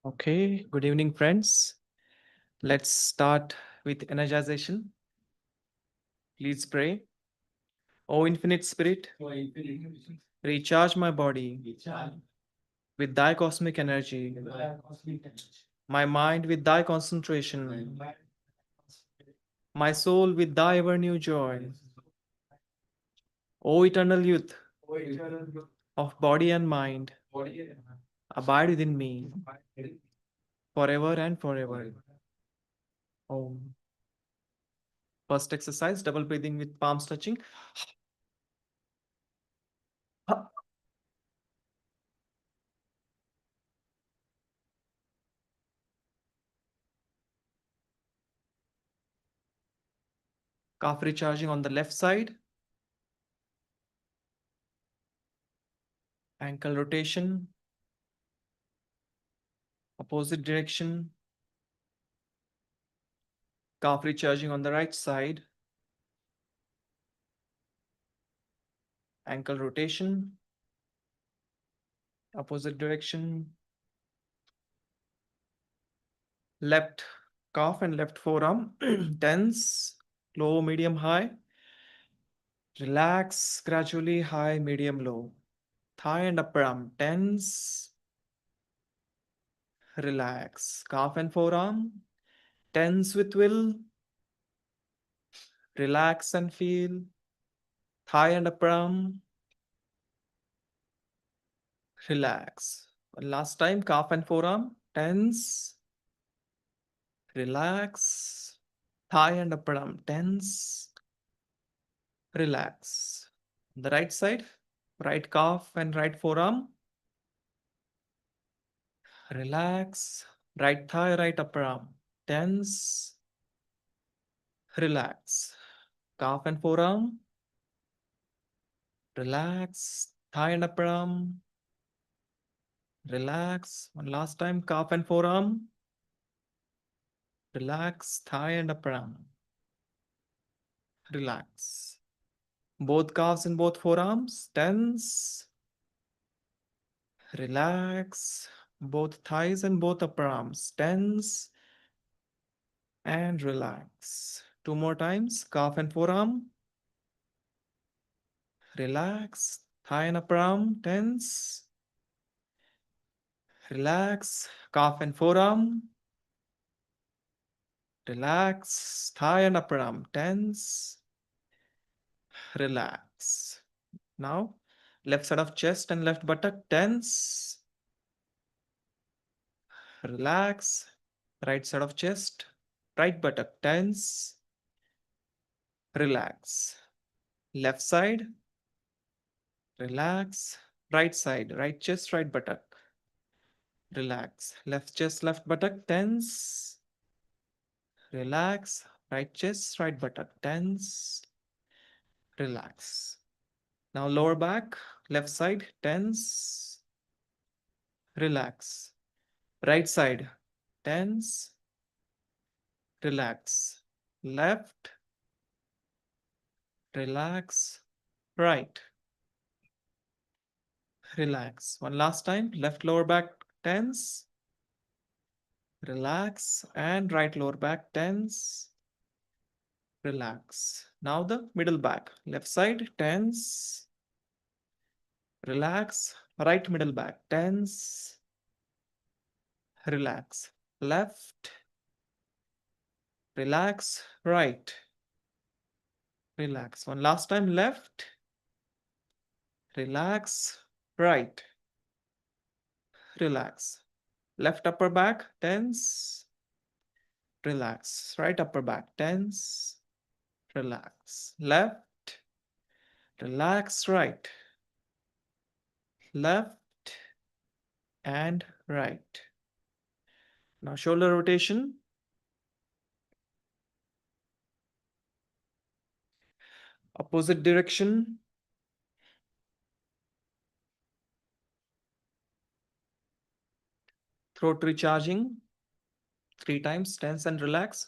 Okay, good evening, friends. Let's start with energization. Please pray. O Infinite Spirit, recharge my body with thy cosmic energy, my mind with thy concentration, my soul with thy ever new joy. O eternal youth of body and mind, abide within me forever and forever. Om. First exercise, double breathing with palms touching. Calf recharging on the left side. Ankle rotation, opposite direction. Calf recharging on the right side. Ankle rotation, opposite direction. Left calf and left forearm tense, low, medium, high. Relax gradually, high, medium, low. Thigh and upper arm tense. Relax. Calf and forearm tense with will. Relax and feel. Thigh and upper arm. Relax. One last time, calf and forearm tense. Relax. Thigh and upper arm tense. Relax. The right side, right calf and right forearm. Relax. Right thigh, right upper arm tense. Relax. Calf and forearm. Relax. Thigh and upper arm. Relax. One last time, calf and forearm. Relax. Thigh and upper arm. Relax. Both calves and both forearms tense. Relax. Both thighs and both upper arms tense and relax. Two more times. Calf and forearm. Relax. Thigh and upper arm tense. Relax. Calf and forearm. Relax. Thigh and upper arm tense. Relax. Now, left side of chest and left buttock tense. Relax. Right side of chest, right buttock tense. Relax. Left side, relax. Right side, right chest, right buttock. Relax. Left chest, left buttock tense. Relax. Right chest, right buttock tense. Relax. Now lower back, left side tense. Relax. Right side tense. Relax. Left, relax. Right, relax. One last time. Left lower back tense. Relax. And right lower back tense. Relax. Now the middle back. Left side tense. Relax. Right middle back tense. Relax. Left. Relax. Right. Relax. One last time. Left. Relax. Right. Relax. Left upper back tense. Relax. Right upper back tense. Relax. Left. Relax. Right. Left and right. Now shoulder rotation. Opposite direction. Throat recharging. 3 times. Tense and relax.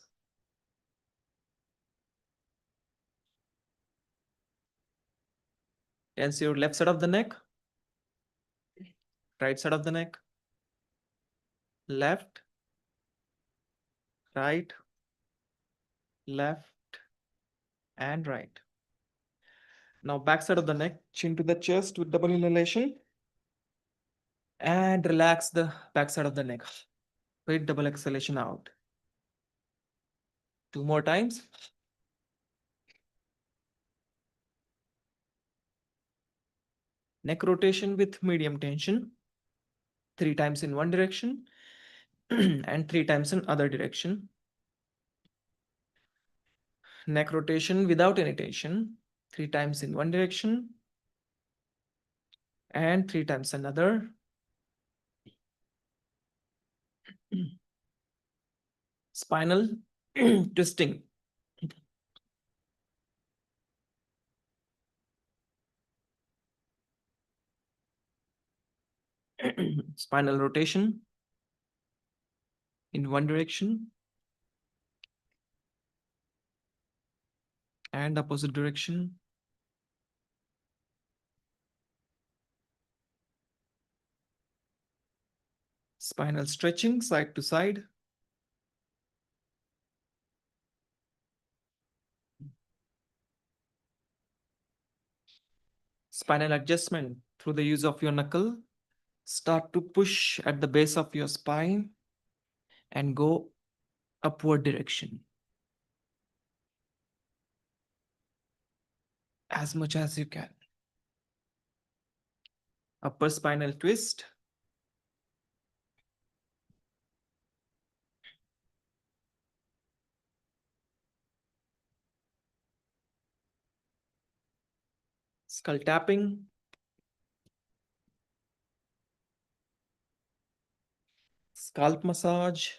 Tense your left side of the neck. Right side of the neck. left, right, left, and right. Now backside of the neck, chin to the chest with double inhalation. And relax the backside of the neck. With double exhalation out. 2 more times. Neck rotation with medium tension. 3 times in one direction and 3 times in other direction. Neck rotation without any tension. 3 times in one direction and 3 times another. Spinal twisting. Spinal rotation in one direction and opposite direction. Spinal stretching side to side. Spinal adjustment through the use of your knuckle. Start to push at the base of your spine and go upward direction as much as you can. Upper spinal twist. Skull tapping. Scalp massage.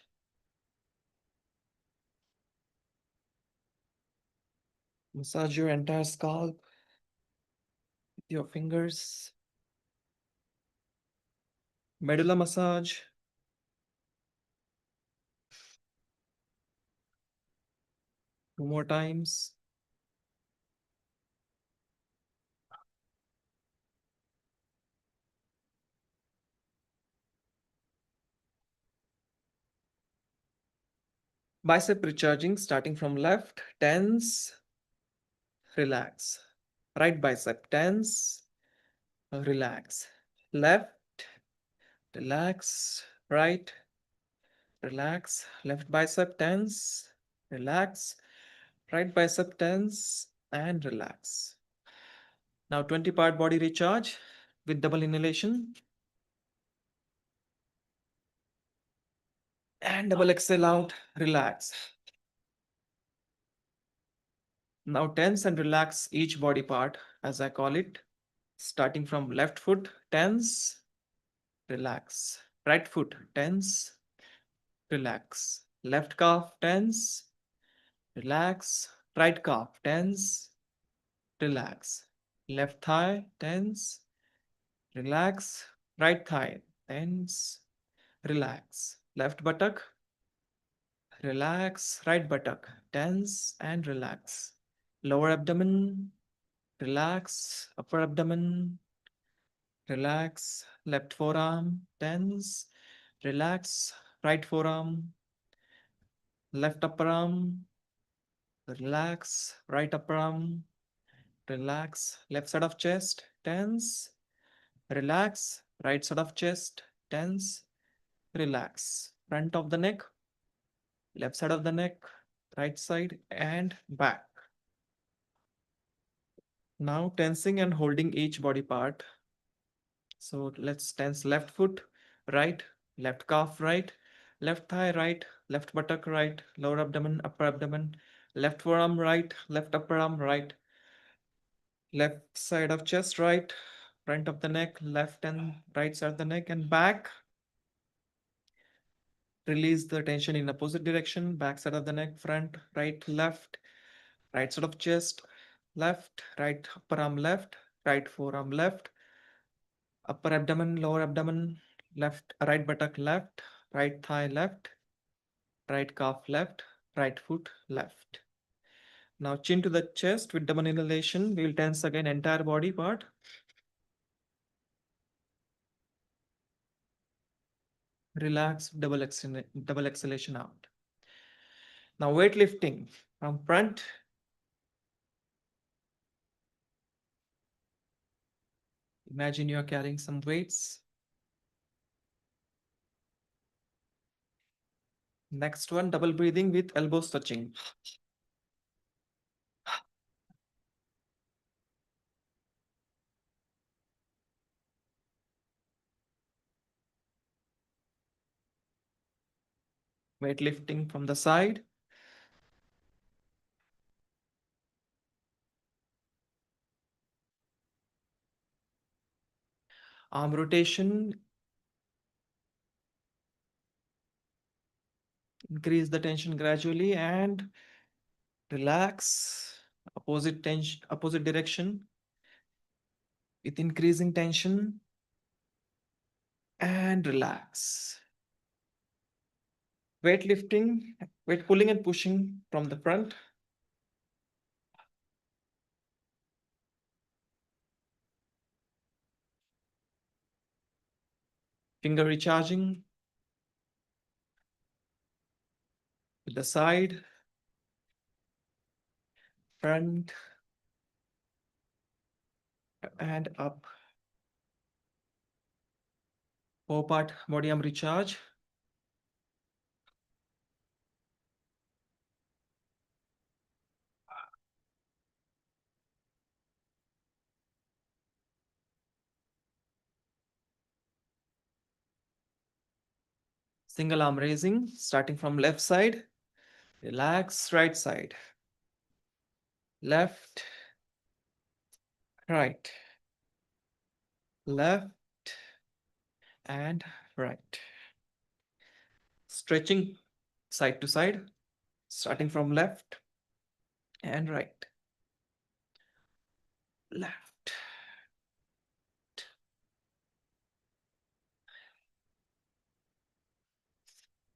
Massage your entire scalp with your fingers. Medulla massage. 2 more times. Bicep recharging starting from left. Tense. Relax. Right bicep tense. Relax. Left. Relax. Right. Relax. Left bicep tense. Relax. Right bicep tense and relax. Now 20-part body recharge with double inhalation. And double exhale out. Relax. Now tense and relax each body part, as I call it. Starting from left foot, tense, relax. Right foot, tense, relax. Left calf, tense, relax. Right calf, tense, relax. Left thigh, tense, relax. Right thigh, tense, relax. Left buttock, relax. Right buttock, tense and relax. Lower abdomen, relax. Upper abdomen, relax. Left forearm, tense, relax. Right forearm, left upper arm, relax. Right upper arm, relax. Left side of chest, tense, relax. Right side of chest, tense, relax. Front of the neck, left side of the neck, right side and back. Now tensing and holding each body part. So let's tense left foot, right, left calf, right, left thigh, right, left buttock, right, lower abdomen, upper abdomen, left forearm, right, left upper arm, right, left side of chest, right, front of the neck, left and right side of the neck and back. Release the tension in opposite direction, back side of the neck, front, right, left, right side of chest, left, right upper arm, left, right forearm, left, upper abdomen, lower abdomen, left, right buttock, left, right thigh, left, right calf, left, right foot, left. Now chin to the chest with double inhalation. We will tense again entire body part. Relax, double exhalation out. Now weightlifting from front. Imagine you're carrying some weights. Next one, double breathing with elbows touching. Weightlifting from the side. Arm rotation. Increase the tension gradually and relax. Opposite tension, opposite direction with increasing tension and relax. Weightlifting, weight pulling and pushing from the front. Finger recharging to the side, front, and up. Four part body arm recharge. Single arm raising, starting from left side. Relax, right side. Left, right. Left and right. Stretching side to side, starting from left and right. Left.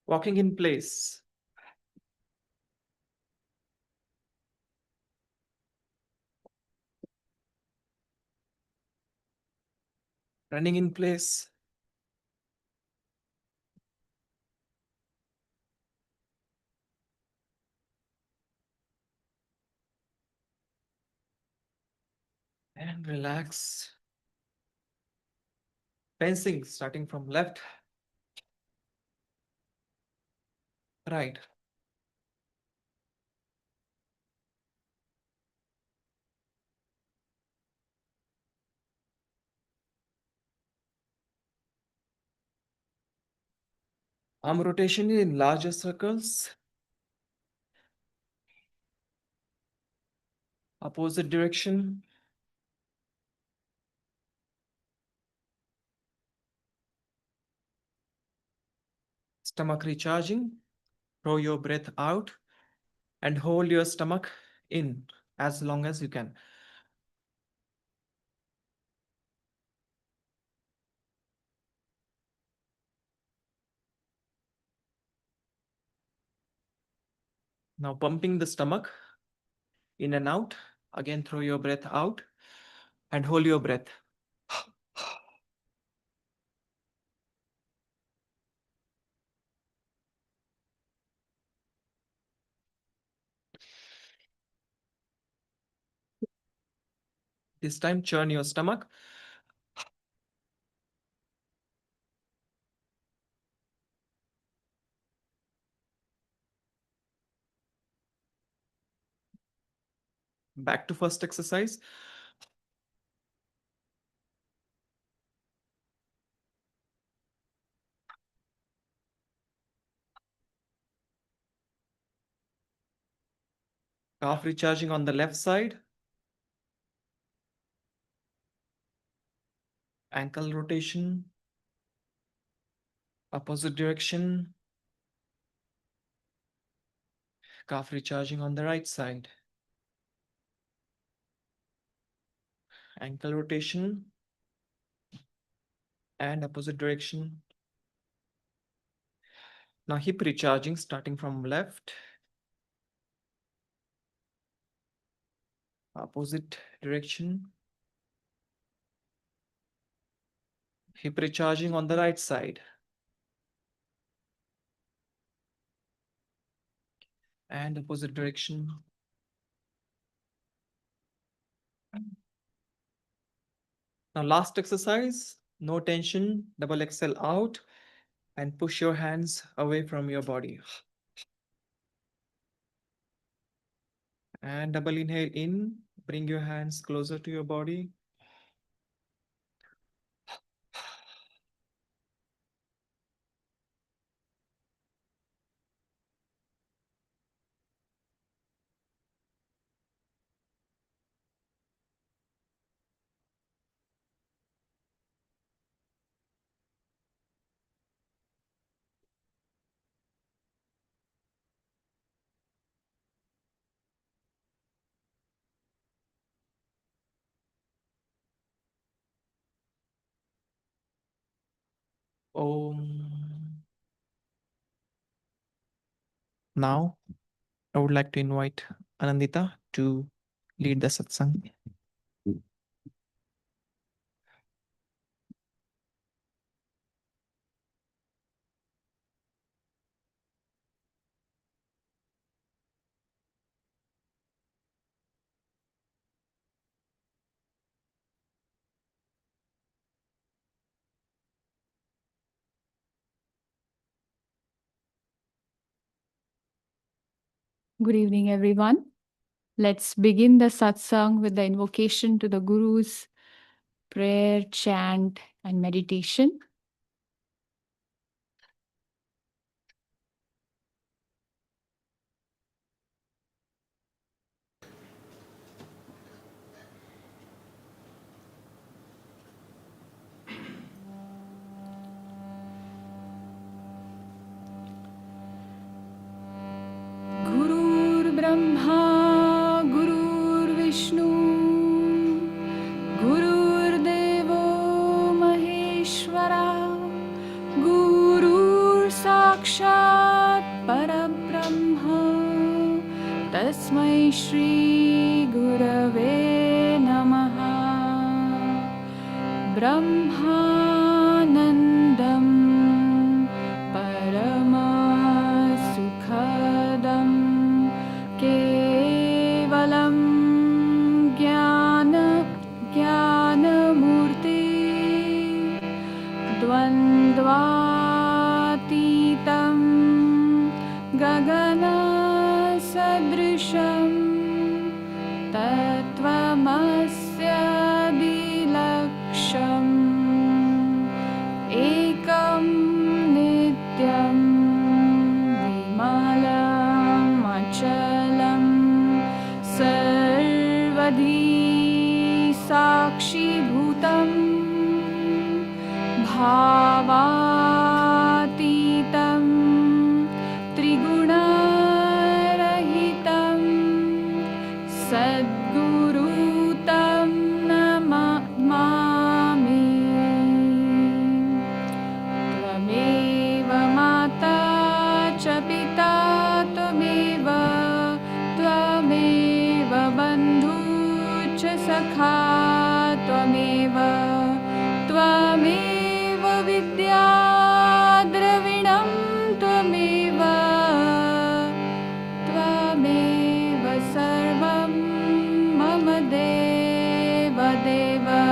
Walking in place. Running in place. And relax. Fencing, starting from left, right. Arm rotation in larger circles. Opposite direction. Stomach recharging. Throw your breath out and hold your stomach in as long as you can. Now pumping the stomach in and out. Again, throw your breath out and hold your breath. This time, churn your stomach. Back to first exercise. Calf recharging on the left side. Ankle rotation. Opposite direction. Calf recharging on the right side. Ankle rotation and opposite direction. Now hip recharging starting from left. Opposite direction. Hip recharging on the right side. and opposite direction. Now, last exercise, no tension, double exhale out and push your hands away from your body. And double inhale in, bring your hands closer to your body. Om. Now, I would like to invite Anandita to lead the satsang. Good evening, everyone. Let's begin the satsang with the invocation to the Guru's prayer, chant, and meditation. Gurur Brahma, Gurur Vishnu, Gurur Devo Maheshwara, Gurur Sakshat Parabrahma, Tasmai Shri Gurave Namaha. Brahmanandam Paramasukhadam Kevalam Jnanamurti Dvandvatitam Gagana Sadrisham Tattvamasya Dilaksham Ekam Nityam Vimalam Achalam Sarvadhi Sakshi Bhutam Bhavatitam Triguna-rahitam Sadgurutam Namami Tvameva Mata cha Pita Tvameva Bandhu cha Sakha Tvameva Vidya Dravinam Tvameva Sarvam Mama Deva Deva.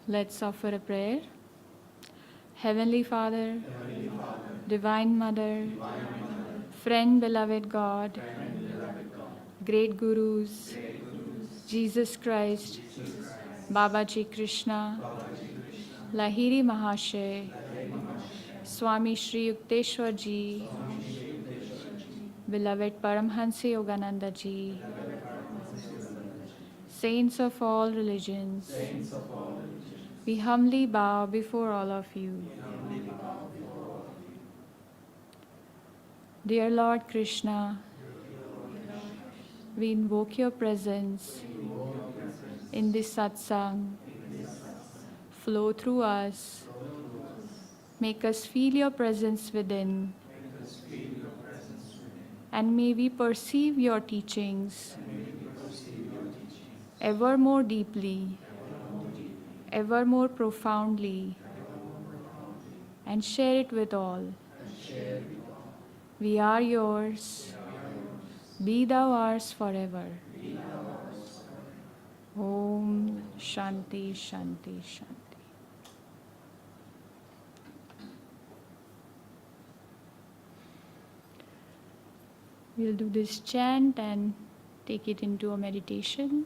Let's offer a prayer. Heavenly Father, Divine Mother, Friend, Beloved God, Great Gurus, Jesus Christ, Babaji Krishna, Lahiri Mahashay, Swami Shri Yukteswar Ji, Beloved Paramhansa Yogananda Ji, Saints of all religions, we humbly bow before all of you. Dear Lord Krishna, we invoke your presence in this satsang. Flow through us. Make us feel your presence within. And may we perceive your teachings ever more deeply, ever more profoundly, and share it with all. We are yours. Be thou ours forever. Om Shanti Shanti Shanti. We'll do this chant and take it into a meditation.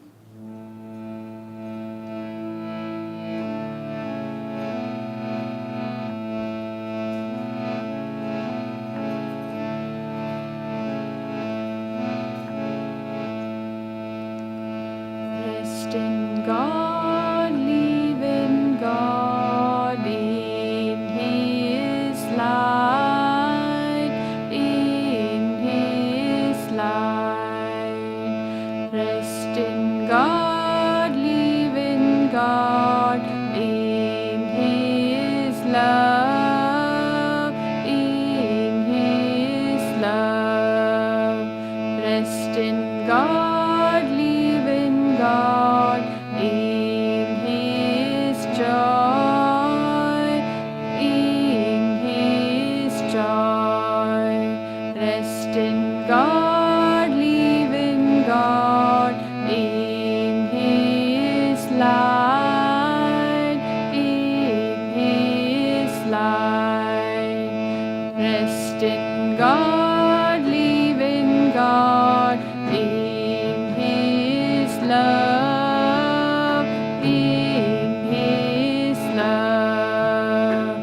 Rest in God, live in God, in His light, in His light. Rest in God, live in God, in His love, in His love. Rest in God, live in God, in His joy, in His joy. Rest in God, live in God, in His light, in His light. Rest in God, live in God, in His love, in His love.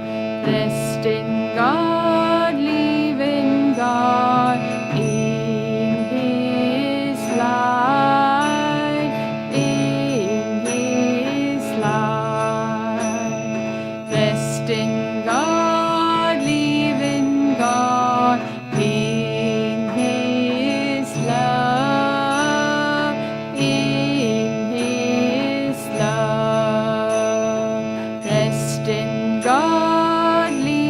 Rest in God, live in God, in His light, in His light. Rest in God, live in God, in His love, in His love. Rest in God, live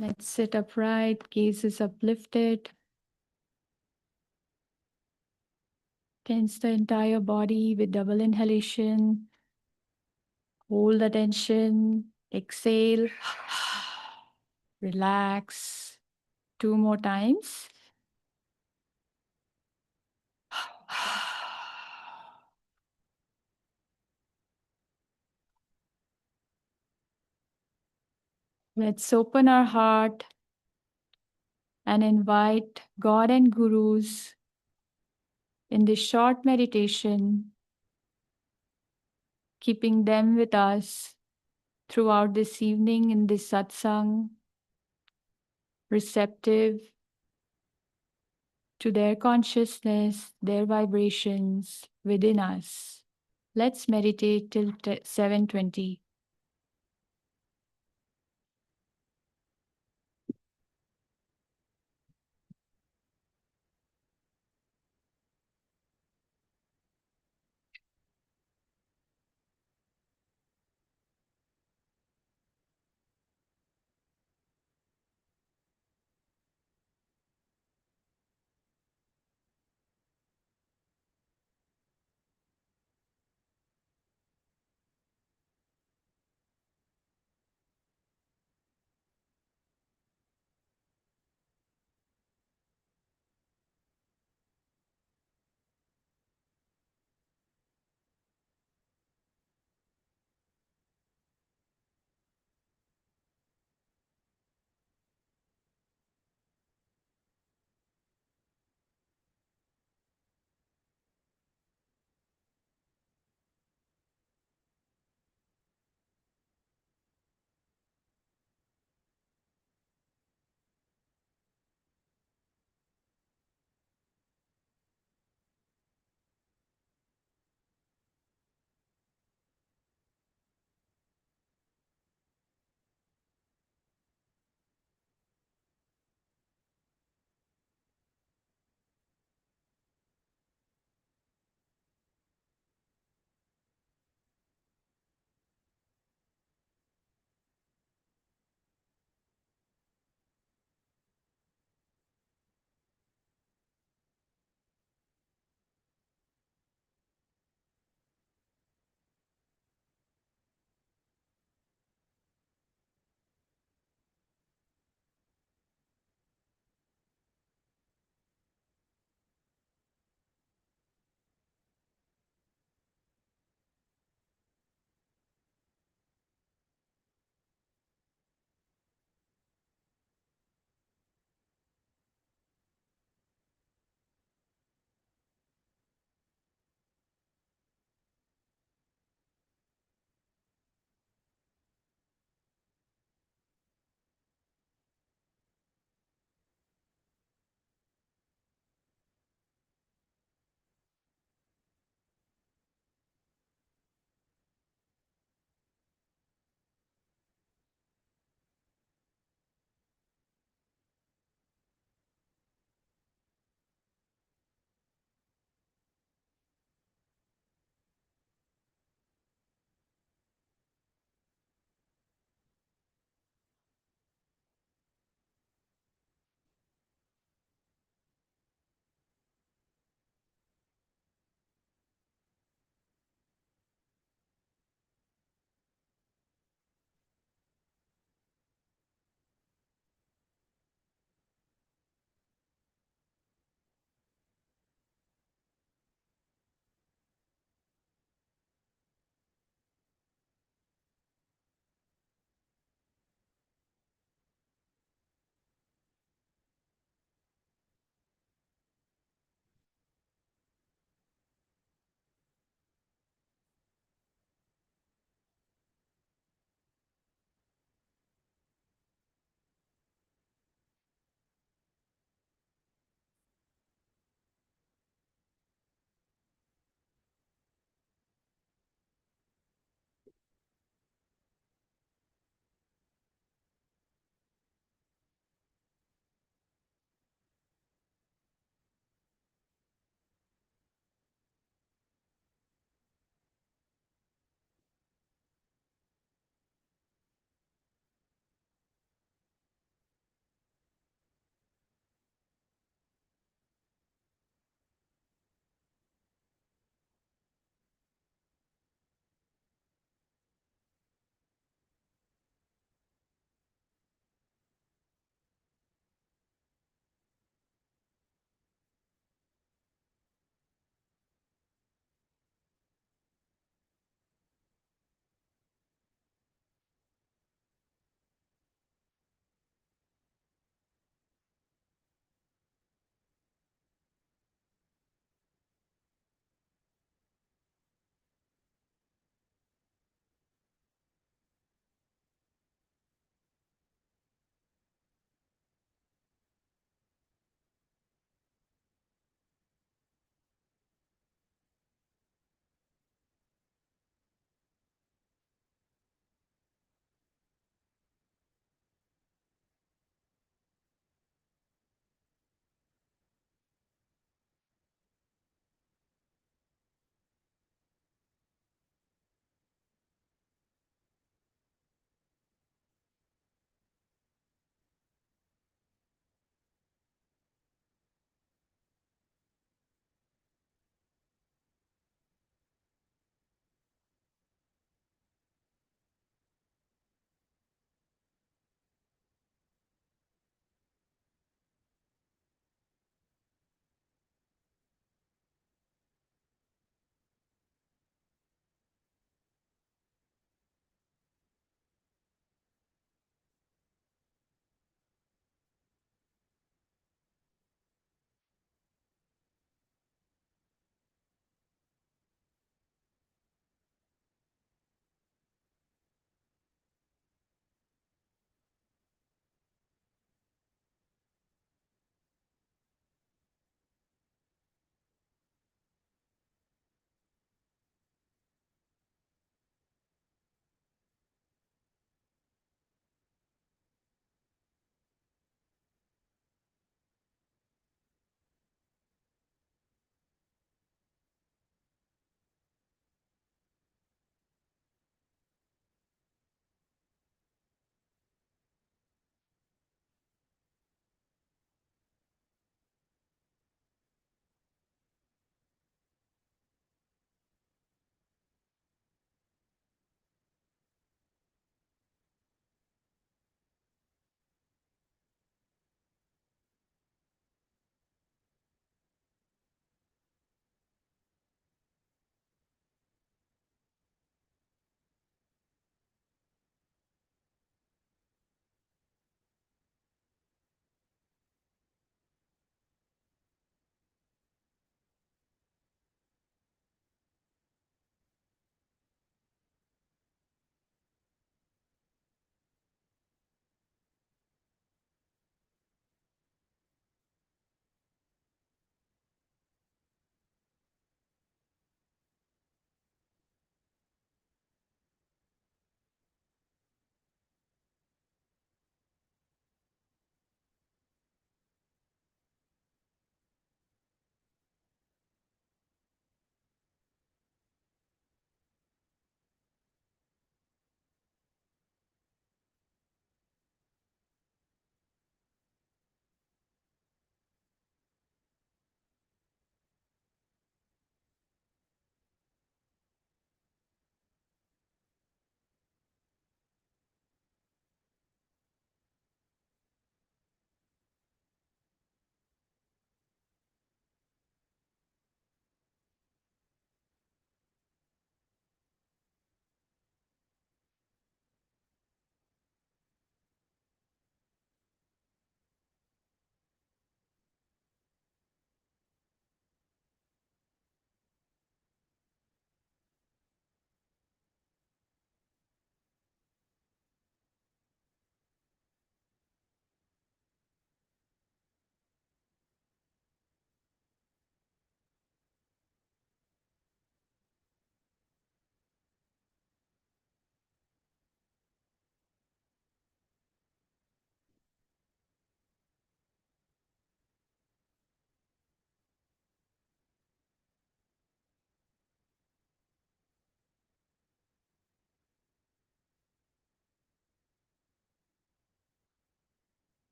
Let's sit upright, gaze is uplifted. Tense the entire body with double inhalation. Hold the tension. Exhale. Relax. 2 more times. Let's open our heart and invite God and Gurus in this short meditation, keeping them with us throughout this evening in this satsang, receptive to their consciousness, their vibrations within us. Let's meditate till 7:20.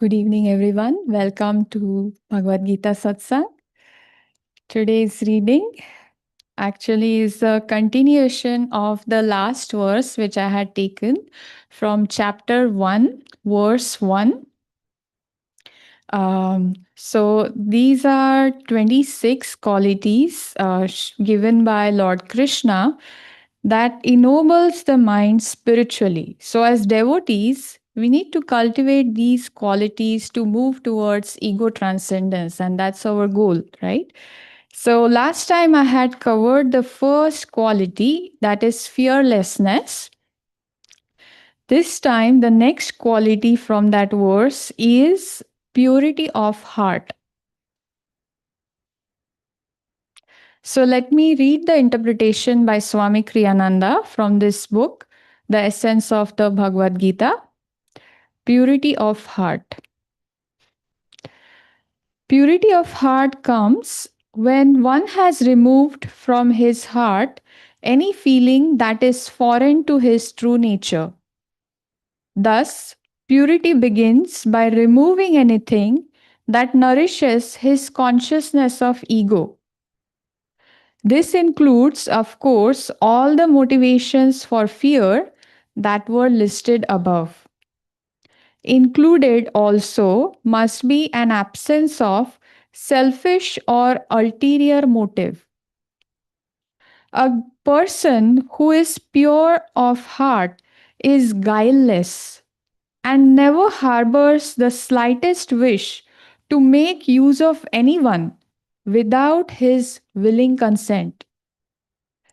Good evening, everyone. Welcome to Bhagavad Gita Satsang. Today's reading actually is a continuation of the last verse which I had taken from chapter 1, verse 1. So these are 26 qualities given by Lord Krishna that ennobles the mind spiritually. So, as devotees, we need to cultivate these qualities to move towards ego transcendence, and that's our goal, right? So, last time I had covered the first quality, that is fearlessness. This time, the next quality from that verse is purity of heart. So let me read the interpretation by Swami Kriyananda from this book, The Essence of the Bhagavad Gita. Purity of heart. Purity of heart comes when one has removed from his heart any feeling that is foreign to his true nature. Thus, purity begins by removing anything that nourishes his consciousness of ego. This includes, of course, all the motivations for fear that were listed above. Included also must be an absence of selfish or ulterior motive. A person who is pure of heart is guileless and never harbors the slightest wish to make use of anyone without his willing consent.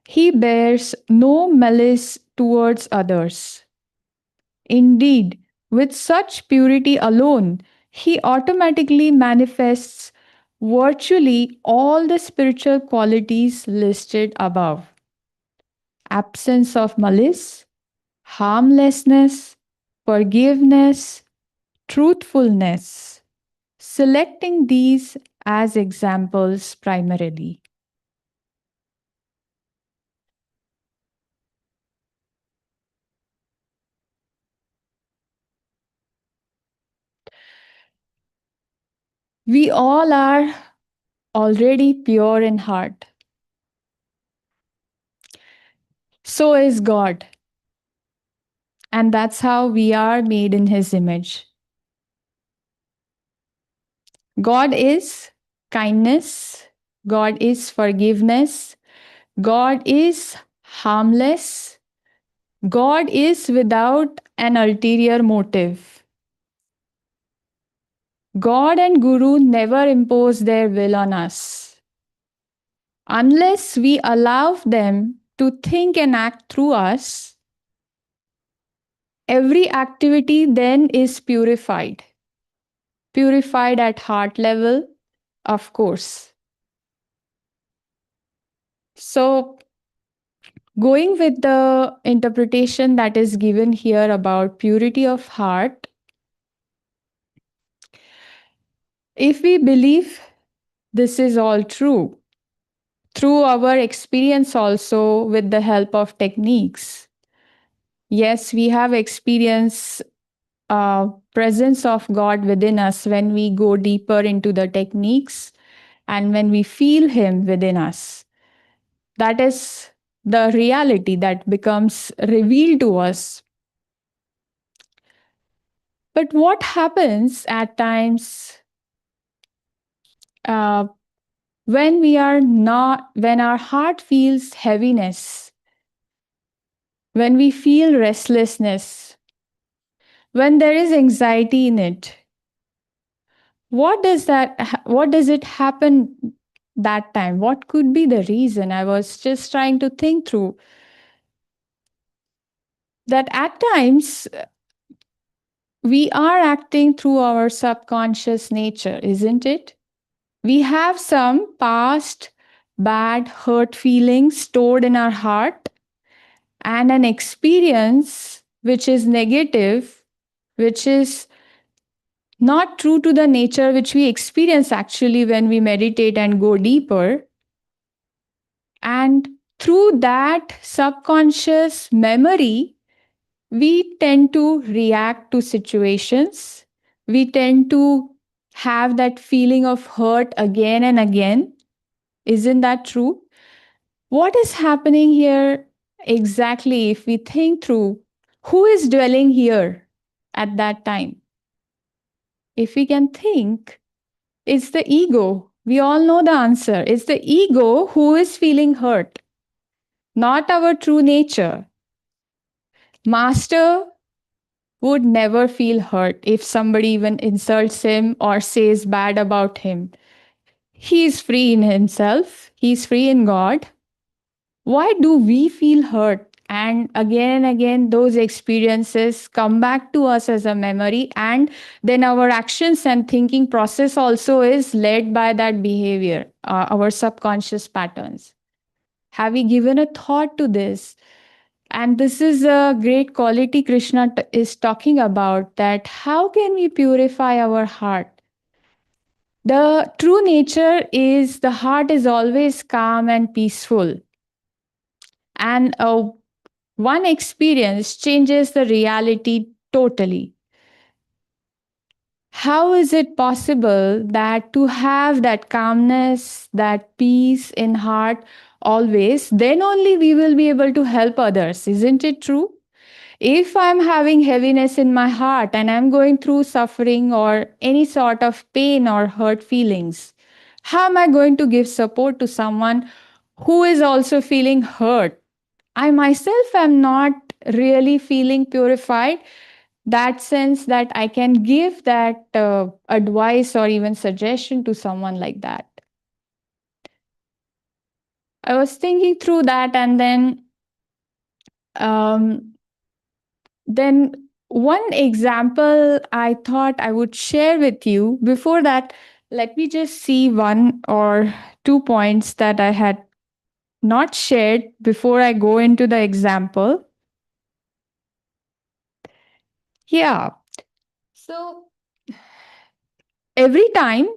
He bears no malice towards others. Indeed, with such purity alone, he automatically manifests virtually all the spiritual qualities listed above: absence of malice, harmlessness, forgiveness, truthfulness, selecting these as examples primarily. We all are already pure in heart. So is God. And that's how we are made in His image. God is kindness, God is forgiveness, God is harmless, God is without an ulterior motive. God and Guru never impose their will on us. Unless we allow them to think and act through us, every activity then is purified. Purified at heart level, of course. So, going with the interpretation that is given here about purity of heart, if we believe this is all true, through our experience also with the help of techniques, yes, we have experienced presence of God within us when we go deeper into the techniques and when we feel Him within us. That is the reality that becomes revealed to us. But what happens at times uh, when we are not, when our heart feels heaviness, when we feel restlessness, when there is anxiety in it? What does it happen that time? What could be the reason? I was just trying to think through that. At times we are acting through our subconscious nature, isn't it? We have some past bad hurt feelings stored in our heart and an experience which is negative, which is not true to the nature which we experience actually when we meditate and go deeper. And through that subconscious memory, we tend to react to situations. we tend to have that feeling of hurt again and again. Isn't that true? What is happening here exactly, if we think through? Who is dwelling here at that time? If we can think, it's the ego. We all know the answer. It's the ego who is feeling hurt, not our true nature. Master would never feel hurt if somebody even insults him or says bad about him. He is free in himself, he is free in God. Why do we feel hurt? And again, those experiences come back to us as a memory, and then our actions and thinking process also is led by that behavior, our subconscious patterns. Have we given a thought to this? And this is a great quality Krishna is talking about, that how can we purify our heart? The true nature is the heart is always calm and peaceful. And one experience changes the reality totally. How is it possible that to have that calmness, that peace in heart always, then only we will be able to help others? Isn't it true? If I'm having heaviness in my heart and I'm going through suffering or any sort of pain or hurt feelings, how am I going to give support to someone who is also feeling hurt? I myself am not really feeling purified, that sense that I can give that advice or even suggestion to someone like that. I was thinking through that, and um, then one example I thought I would share with you. Before that, let me just see one or two points that I had not shared before I go into the example. Yeah. So every time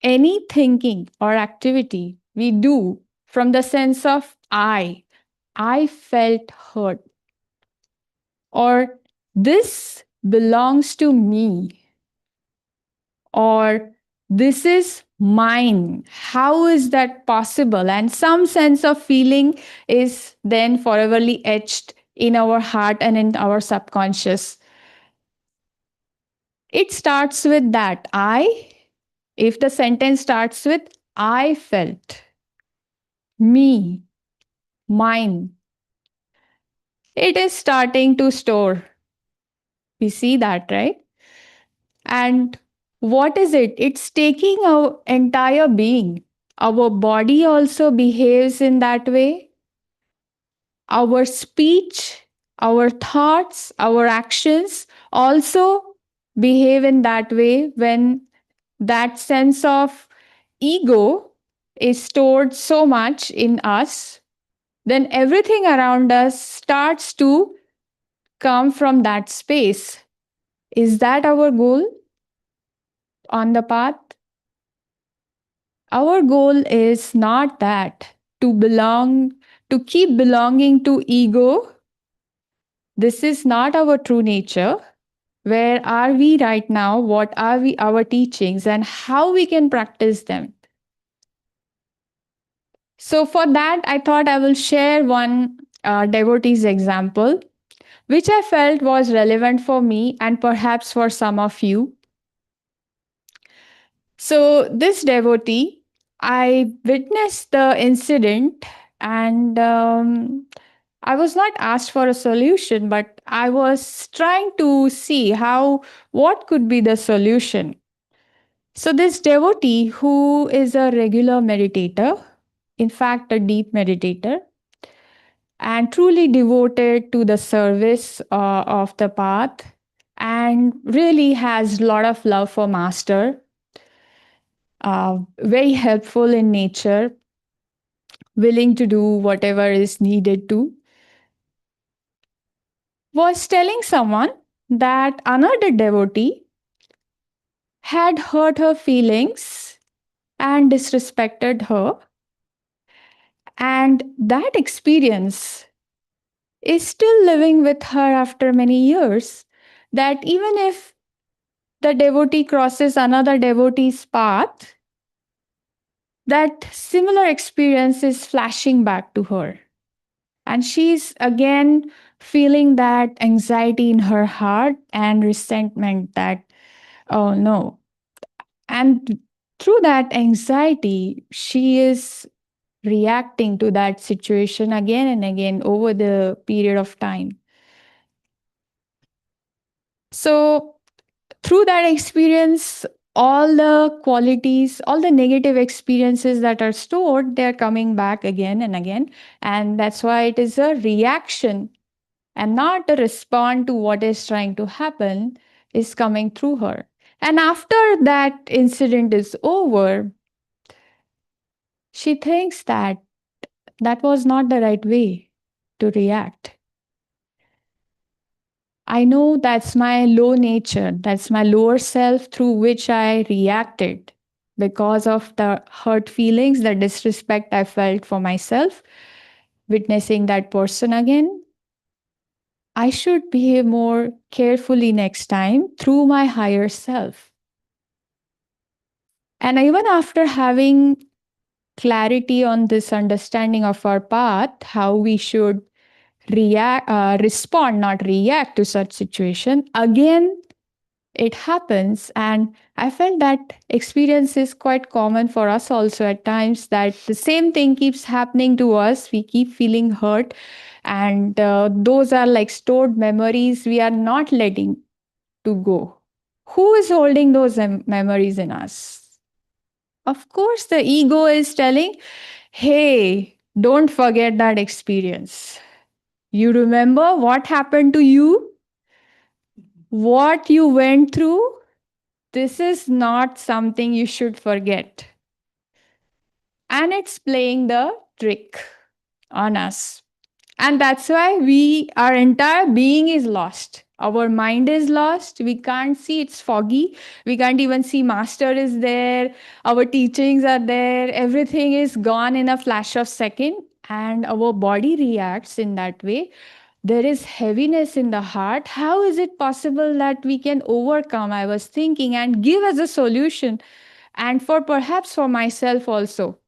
any thinking or activity we do from the sense of I felt hurt, or this belongs to me, or this is mine. How is that possible? And some sense of feeling is then foreverly etched in our heart and in our subconscious. It starts with that I. If the sentence starts with I felt, me, mine, it is starting to store. We see that, right? And what is it? It's taking our entire being. Our body also behaves in that way. Our speech, our thoughts, our actions also behave in that way when that sense of ego is stored so much in us, then everything around us starts to come from that space. Is that our goal on the path? Our goal is not that to belong, to keep belonging to ego. This is not our true nature. Where are we right now? What are we, our teachings, and how we can practice them? So, for that, I thought I will share one devotee's example, which I felt was relevant for me and perhaps for some of you. So, this devotee, I witnessed the incident, and I was not asked for a solution, but I was trying to see what could be the solution. So, this devotee, who is a regular meditator, in fact, a deep meditator, and truly devoted to the service of the path, and really has a lot of love for Master, very helpful in nature, willing to do whatever is needed to, was telling someone that another devotee had hurt her feelings and disrespected her. And that experience is still living with her after many years. That even if the devotee crosses another devotee's path, that similar experience is flashing back to her. And she's again feeling that anxiety in her heart and resentment that, oh no. And through that anxiety, she is reacting to that situation again and again over the period of time. So, through that experience, all the qualities, all the negative experiences that are stored, they're coming back again and again. And that's why it is a reaction and not a response to what is trying to happen is coming through her. And after that incident is over, she thinks that that was not the right way to react. I know that's my low nature, that's my lower self through which I reacted because of the hurt feelings, the disrespect I felt for myself, witnessing that person again. I should behave more carefully next time through my higher self. And even after having clarity on this understanding of our path, how we should respond, not react to such situation, again it happens. And I felt that experience is quite common for us also at times, that the same thing keeps happening to us, we keep feeling hurt, and those are like stored memories we are not letting to go. Who is holding those memories in us? Of course the ego is telling, hey, don't forget that experience. You remember what happened to you, what you went through. This is not something you should forget. And it's playing the trick on us. And that's why our entire being is lost. Our mind is lost. We can't see, it's foggy. We can't even see master is there. Our teachings are there. Everything is gone in a flash of second. And our body reacts in that way. There is heaviness in the heart. How is it possible that we can overcome? I was thinking and give as a solution, and for perhaps for myself also.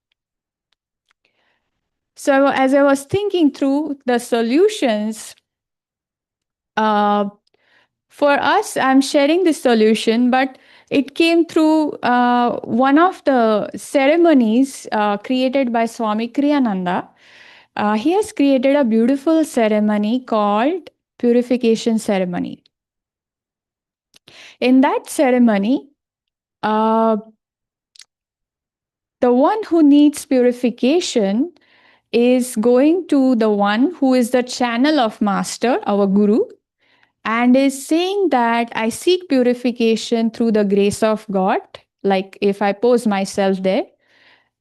So, as I was thinking through the solutions, uh, for us, I'm sharing this solution, but it came through one of the ceremonies created by Swami Kriyananda. He has created a beautiful ceremony called purification ceremony. In that ceremony, uh, the one who needs purification is going to the one who is the channel of Master, our Guru, and is saying that I seek purification through the grace of God, like if I pose myself there.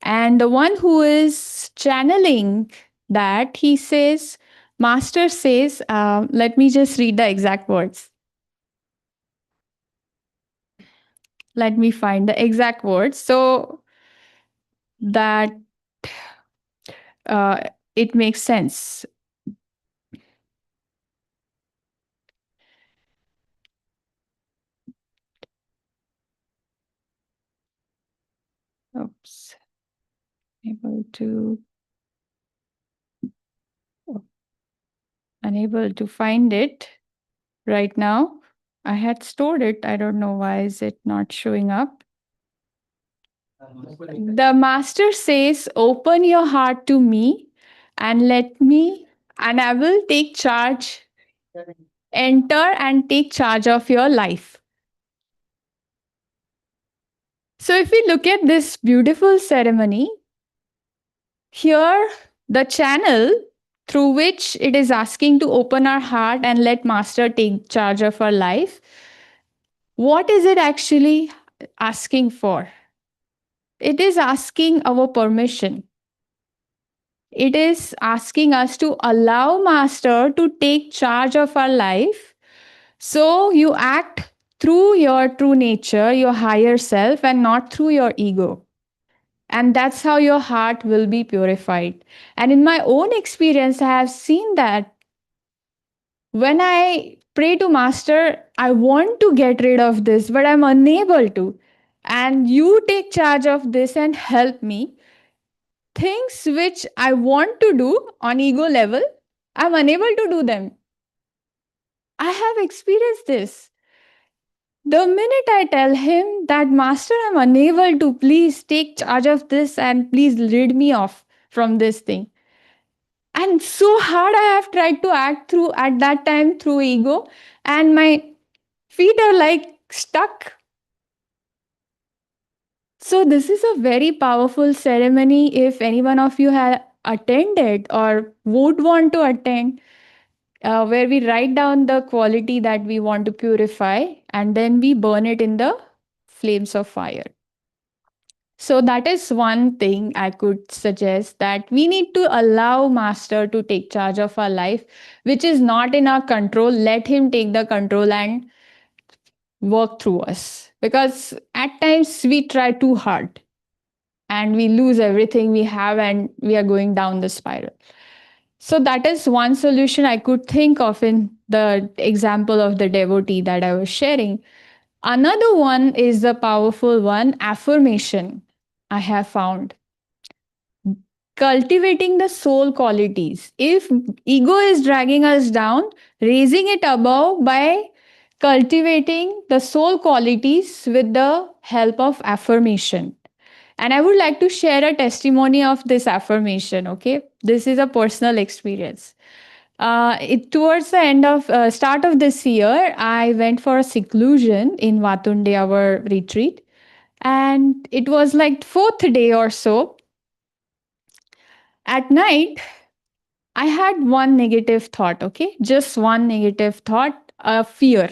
And the one who is channeling that, he says, Master says, let me just read the exact words. Let me find the exact words so that uh, it makes sense. Oops. Unable to find it right now. I had stored it. I don't know why is it not showing up. The master says, open your heart to me and let me, and I will take charge, enter and take charge of your life. So, if we look at this beautiful ceremony, here the channel through which it is asking to open our heart and let Master take charge of our life, what is it actually asking for? It is asking our permission. It is asking us to allow Master to take charge of our life. So you act through your true nature, your higher self, and not through your ego. And that's how your heart will be purified. And in my own experience, I have seen that when I pray to Master, I want to get rid of this, but I'm unable to. And you take charge of this and help me. Things which I want to do on ego level, I'm unable to do them. I have experienced this. The minute I tell him that, Master, I'm unable to, please take charge of this and please rid me off from this thing. And so hard I have tried to act through at that time through ego, and my feet are like stuck. So, this is a very powerful ceremony. If any one of you have attended or would want to attend, where we write down the quality that we want to purify and then we burn it in the flames of fire. So that is one thing I could suggest, that we need to allow Master to take charge of our life, which is not in our control. Let him take the control and work through us. Because at times we try too hard and we lose everything we have and we are going down the spiral. So that is one solution I could think of in the example of the devotee that I was sharing. Another one is the powerful one, affirmation. I have found cultivating the soul qualities. If ego is dragging us down, raising it above by cultivating the soul qualities with the help of affirmation. And I would like to share a testimony of this affirmation. Okay, this is a personal experience. Towards the end of start of this year, I went for a seclusion in Vatunde, our retreat, and it was like fourth day or so. At night, I had one negative thought. Okay, just one negative thought, a fear.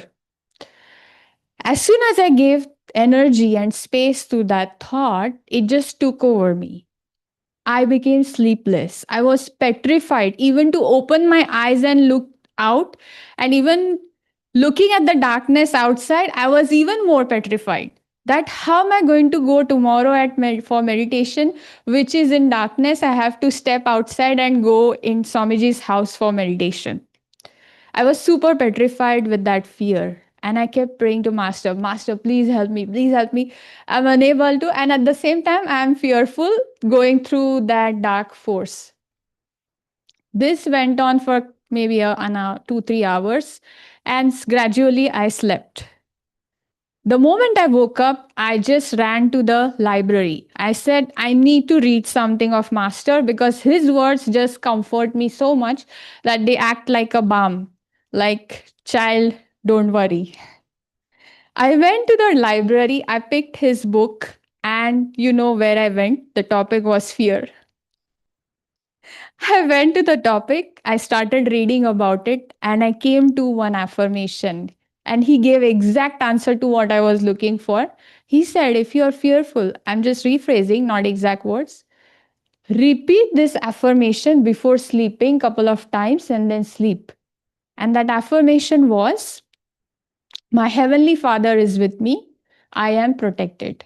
As soon as I gave energy and space to that thought, it just took over me. I became sleepless. I was petrified even to open my eyes and look out. And even looking at the darkness outside, I was even more petrified. That how am I going to go tomorrow for meditation, which is in darkness? I have to step outside and go in Swamiji's house for meditation. I was super petrified with that fear. And I kept praying to Master, Master, please help me, please help me. I'm unable to. And at the same time, I'm fearful going through that dark force. This went on for maybe an hour, 2, 3 hours. And gradually I slept. The moment I woke up, I just ran to the library. I said, I need to read something of Master because his words just comfort me so much that they act like a balm. Like, child, don't worry. I went to the library, I picked his book, and you know where I went? The topic was fear. I went to the topic, I started reading about it, and I came to one affirmation. And he gave exact answer to what I was looking for. He said, if you're fearful, I'm just rephrasing, not exact words. Repeat this affirmation before sleeping couple of times and then sleep. And that affirmation was, my heavenly Father is with me. I am protected.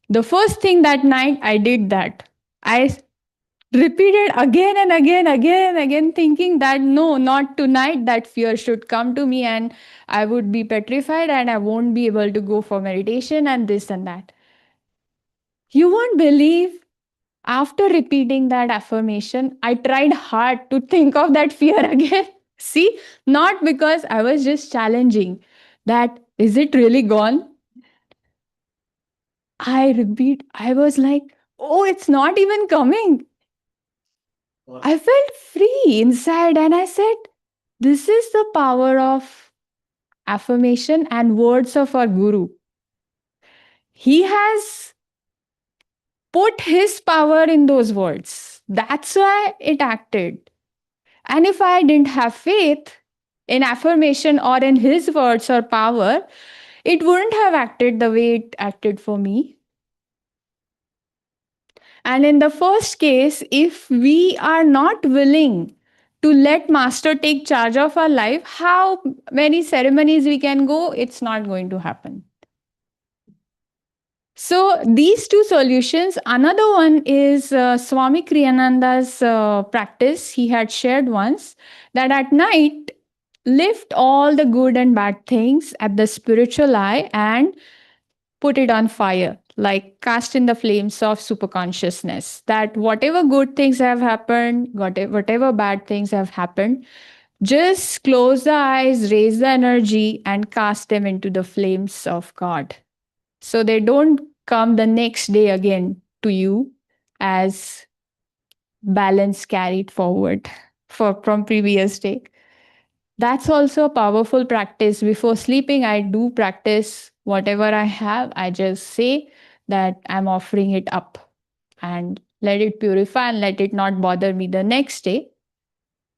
The first thing that night, I did that. I repeated again and again, thinking that no, not tonight, that fear should come to me and I would be petrified and I won't be able to go for meditation and this and that. You won't believe, after repeating that affirmation, I tried hard to think of that fear again. See, not because I was just challenging that, is it really gone? I was like, oh, it's not even coming. I felt free inside and I said, this is the power of affirmation and words of our Guru. He has put his power in those words. That's why it acted. And if I didn't have faith in affirmation or in his words or power, it wouldn't have acted the way it acted for me. And in the first case, if we are not willing to let Master take charge of our life, how many ceremonies we can go, it's not going to happen. So, these two solutions. Another one is Swami Kriyananda's practice. He had shared once that at night, lift all the good and bad things at the spiritual eye and put it on fire, like cast in the flames of superconsciousness. That whatever good things have happened, whatever bad things have happened, just close the eyes, raise the energy, and cast them into the flames of God. So they don't come the next day again to you as balance carried forward from previous day. That's also a powerful practice. Before sleeping, I do practice whatever I have. I just say that I'm offering it up and let it purify and let it not bother me the next day.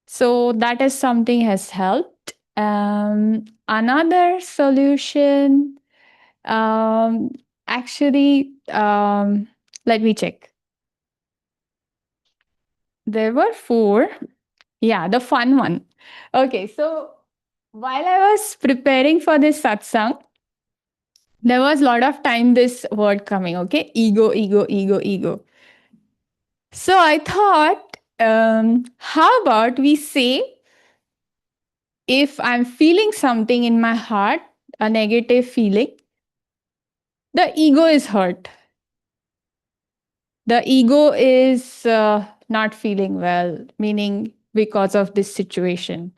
So that is something has helped. Another solution, um, actually, let me check. There were four. Yeah, the fun one. Okay, so while I was preparing for this satsang, there was a lot of time this word coming. Okay, ego, ego, ego, ego. So I thought, how about we say, if I'm feeling something in my heart, a negative feeling, the ego is hurt. The ego is not feeling well, meaning because of this situation.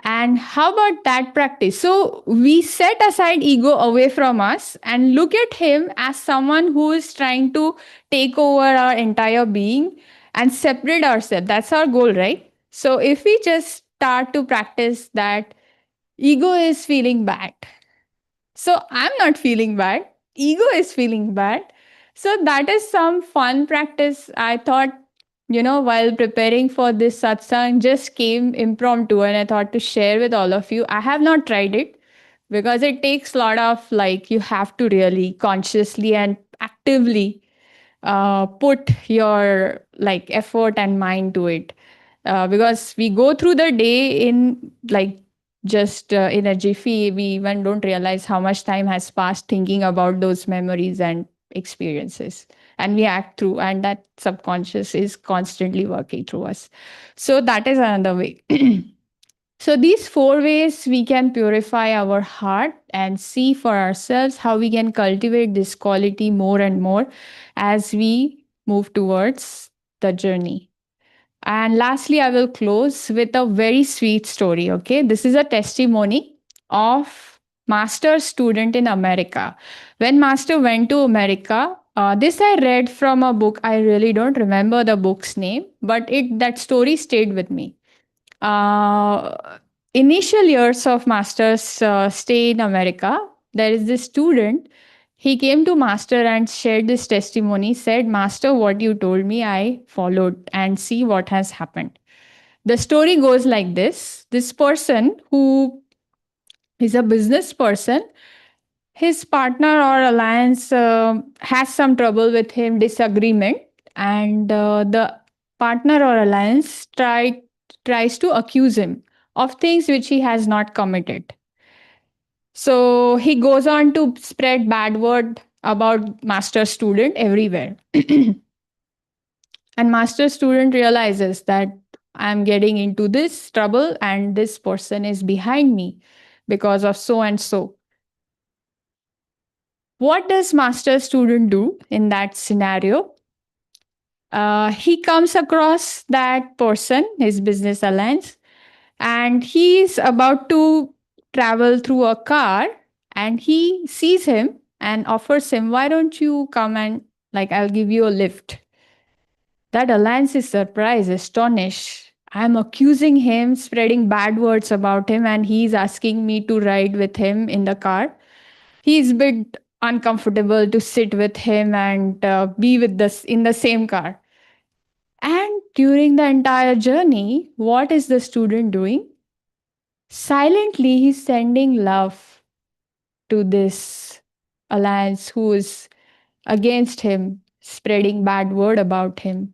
And how about that practice? So we set aside ego away from us and look at him as someone who is trying to take over our entire being and separate ourselves. That's our goal, right? So if we just start to practice that, ego is feeling bad. So I'm not feeling bad. Ego is feeling bad. So that is some fun practice. I thought, while preparing for this satsang, just came impromptu and I thought to share with all of you. I have not tried it because it takes a lot of, like, you have to really consciously and actively put your like effort and mind to it, because we go through the day in like just energy fee. We even don't realize how much time has passed thinking about those memories and experiences, and we act through, and that subconscious is constantly working through us. So that is another way. So these four ways we can purify our heart and see for ourselves how we can cultivate this quality more and more as we move towards the journey. And lastly, I will close with a very sweet story. Okay, this is a testimony of master's student in America. When master went to America, this I read from a book. I really don't remember the book's name, but it that story stayed with me. uh, Initial years of master's stay in America, there is this student. He came to master and shared this testimony. Said, "Master, what you told me, I followed, and see what has happened." The story goes like this: this person who is a business person, his partner or alliance has some trouble with him, disagreement, and the partner or alliance tries to accuse him of things which he has not committed. So he goes on to spread bad word about master student everywhere. And master student realizes that I'm getting into this trouble and this person is behind me because of so and so. What does master student do in that scenario? He comes across that person, his business alliance, and he's about to travel through a car, and he sees him and offers him, "Why don't you come and, like, I'll give you a lift." That alliance is surprised, astonished. I'm accusing him, spreading bad words about him, and he's asking me to ride with him in the car. He's a bit uncomfortable to sit with him and be with us in the same car. And during the entire journey, what is the student doing? Silently, he's sending love to this alliance who is against him, spreading bad word about him.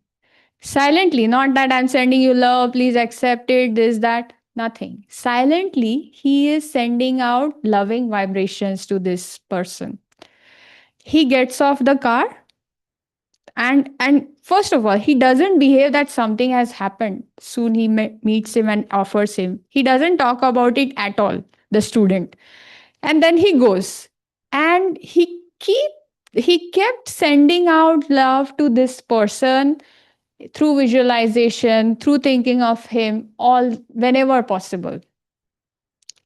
Silently, not that I'm sending you love, please accept it, this, that, nothing. Silently, he is sending out loving vibrations to this person. He gets off the car And first of all, he doesn't behave that something has happened. Soon he meets him and offers him. He doesn't talk about it at all, the student. And then he goes, and he kept sending out love to this person through visualization, through thinking of him all whenever possible.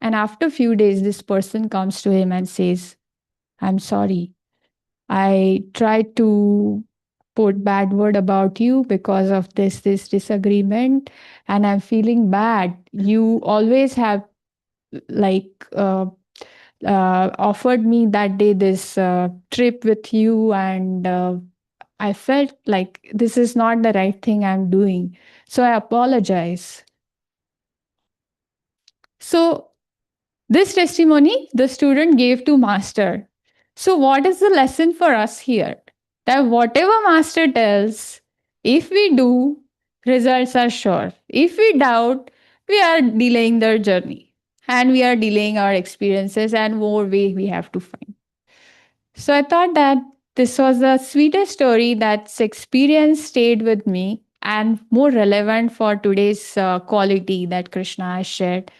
And after a few days, this person comes to him and says, I'm sorry. I tried to put bad word about you because of this disagreement, and I'm feeling bad. You always have like offered me that day this trip with you, and I felt like this is not the right thing I'm doing. So I apologize. So this testimony the student gave to master. So what is the lesson for us here? That whatever master tells, if we do, results are sure. If we doubt, we are delaying their journey and we are delaying our experiences and more way we have to find. So I thought that this was the sweetest story that's experience stayed with me and more relevant for today's quality that Krishna has shared,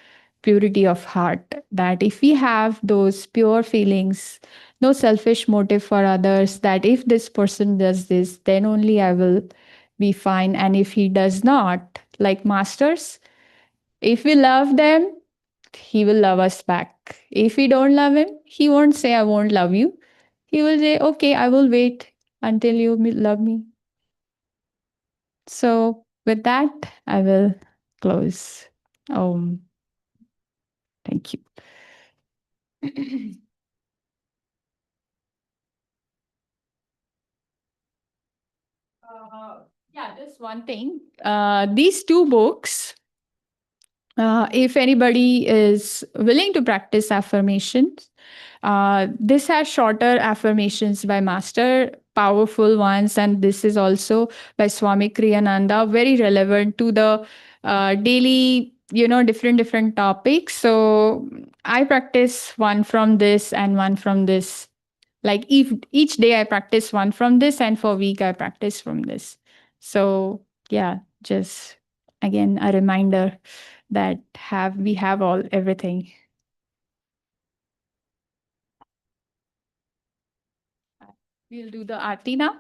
purity of heart. That if we have those pure feelings, no selfish motive for others, that if this person does this, then only I will be fine. And if he does not, like masters, if we love them, he will love us back. If we don't love him, he won't say, I won't love you. He will say, okay, I will wait until you love me. So, with that, I will close. Thank you. Yeah, just one thing. These two books, if anybody is willing to practice affirmations, this has shorter affirmations by master, powerful ones, and this is also by Swami Kriyananda, very relevant to the daily, different topics. So I practice one from this and one from this. Like if each day I practice one from this, and for week I practice from this. So yeah, just again a reminder that have we have all everything. We'll do the aarti now.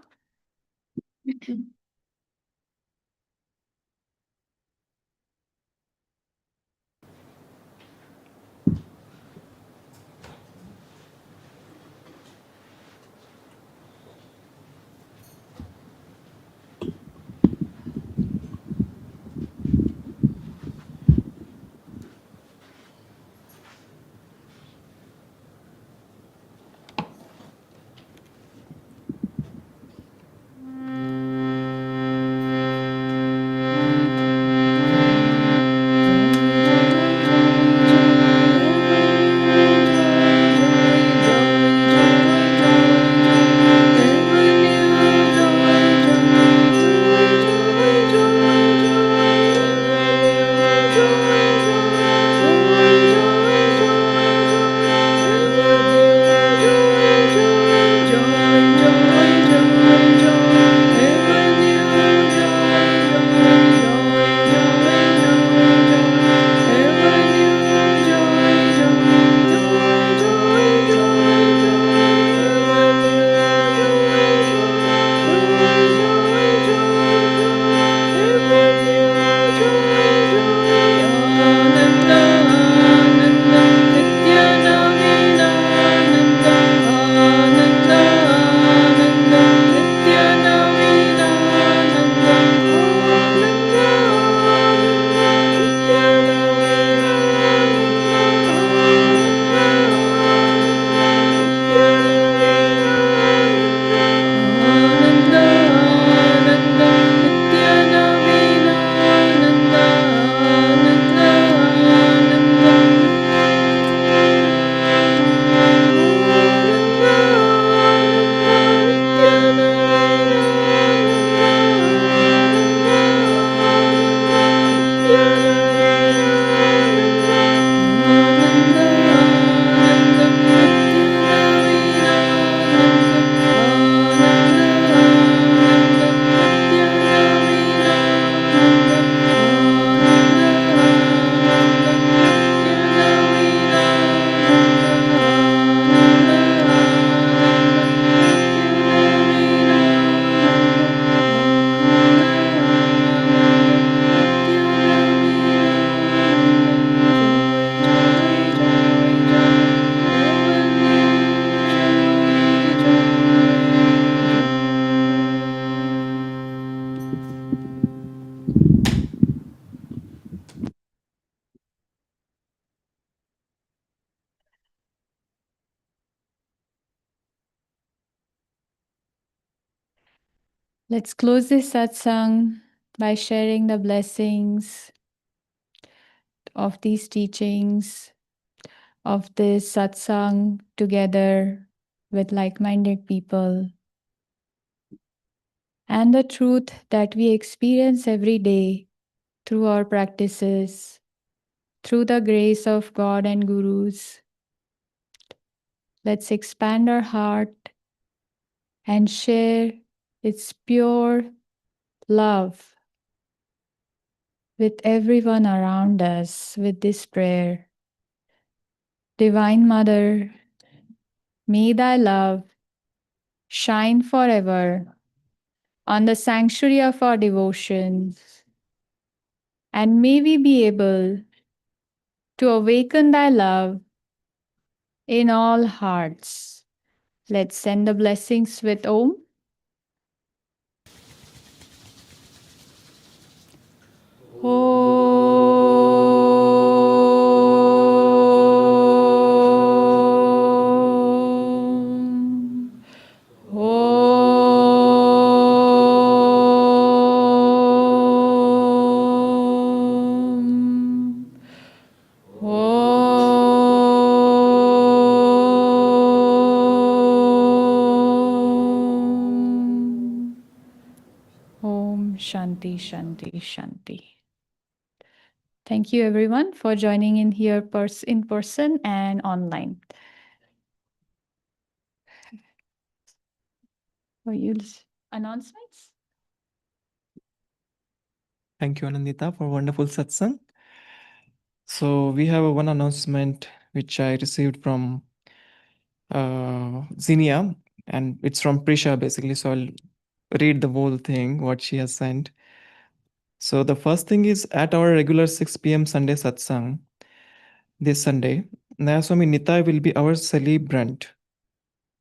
Let's close this satsang by sharing the blessings of these teachings, of this satsang together with like minded people, and the truth that we experience every day through our practices, through the grace of God and Gurus. Let's expand our heart and share its pure love with everyone around us with this prayer. Divine Mother, may thy love shine forever on the sanctuary of our devotion, and may we be able to awaken thy love in all hearts. Let's send the blessings with Om. Om. Om. Om. Om Shanti Shanti Shanti. Thank you everyone for joining in here in person and online. For you announcements? Thank you, Anandita, for wonderful satsang. So we have one announcement which I received from Xinia, and it's from Prisha basically. So I'll read the whole thing what she has sent. So the first thing is at our regular 6 p.m. Sunday Satsang this Sunday, Nayaswami Nitai will be our celebrant.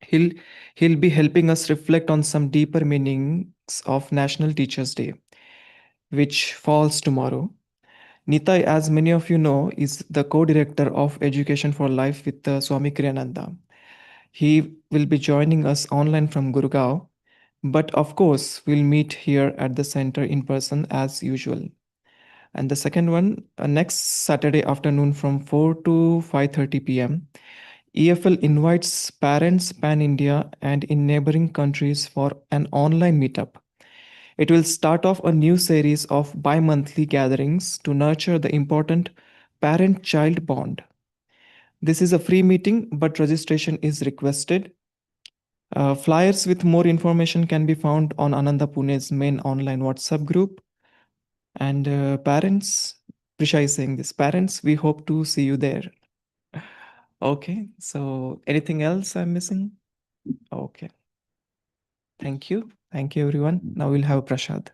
He'll he'll be helping us reflect on some deeper meanings of National Teachers Day, which falls tomorrow. Nitai, as many of you know, is the co-director of Education for Life with Swami Kriyananda. He will be joining us online from Gurgaon, but of course, we'll meet here at the center in person as usual. And the second one, next Saturday afternoon from 4 to 5:30 p.m., EFL invites parents pan India and in neighboring countries for an online meetup. It will start off a new series of bi monthly gatherings to nurture the important parent child bond. This is a free meeting, but registration is requested. Flyers with more information can be found on Ananda Pune's main online WhatsApp group. And parents, Prisha is saying this. Parents, we hope to see you there. Okay, so anything else I'm missing? Okay, thank you. Thank you, everyone. Now we'll have Prashad.